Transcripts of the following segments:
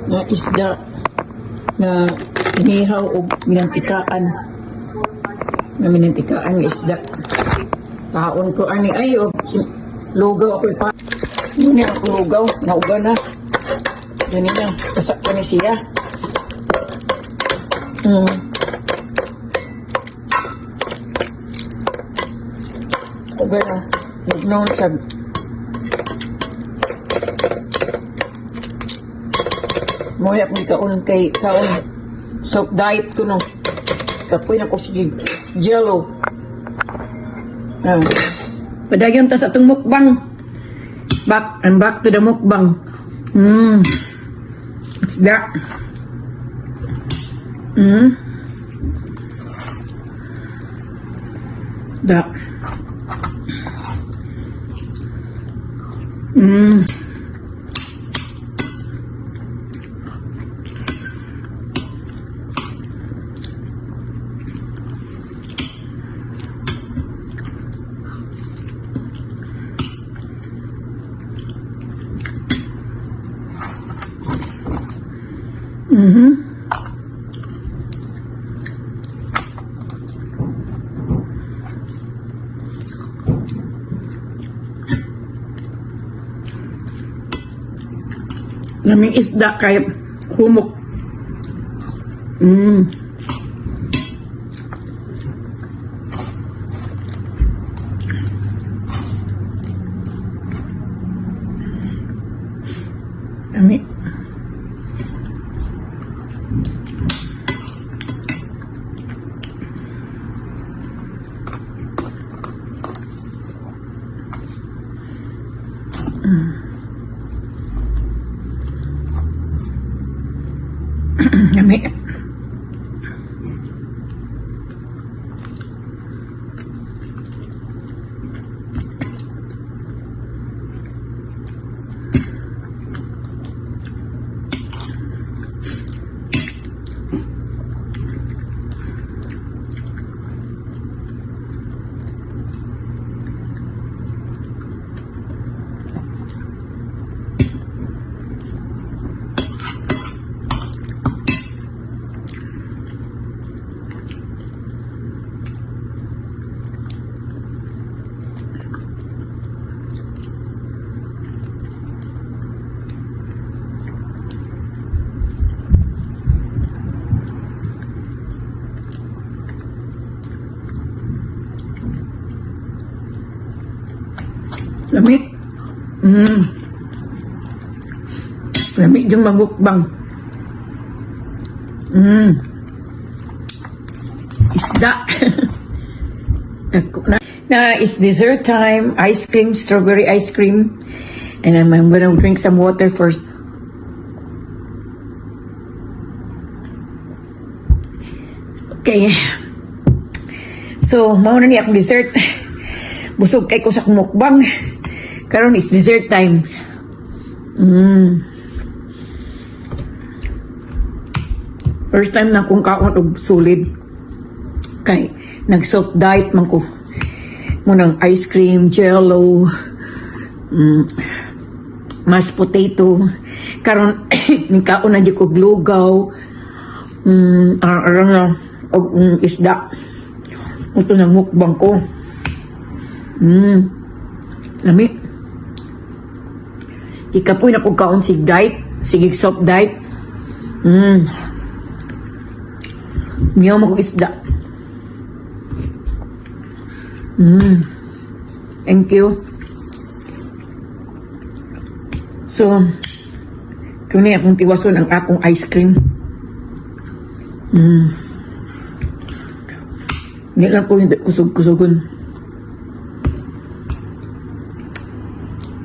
na isda na inihaw o minantikaan. Na minantikaan nga isda. Taon ko ani ay o lugaw ako ipa. Yun ang lugaw, nauga na. Yun na, pasak pa ni siya. Uga na, lugnaw sa Moya kung ikaon kay kaon soap diet ko no. Kapoy na ko sige jello. Padayon ta sa atong mukbang. Back to the mukbang. It's that. That. Naming isda kay humok. Nami. Nami. Lami. Lami yung mamukbang. Isda. Now it's dessert time. Ice cream, strawberry ice cream. And I'm gonna drink some water first. Okay. So, mauna niya akong dessert. Busog kay ko sa mukbang. Karon is dessert time. First time na kung kaon og solid. Kay nag soft diet man ko. Munang ice cream, jello, mashed potato. Karon ning kaon na jud og lugaw. Arang na og isda. Ito na mukbang ko. Lami. Ikapoy na kung kaon sig diet, sige soft diet. Miyaw mo kong isda. Thank you. So, ito na akong tiwason ang akong ice cream. Hindi lang ko hindi kusog-kusogon.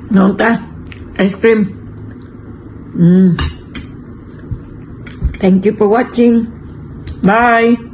Nonta, ice cream. Thank you for watching. Bye.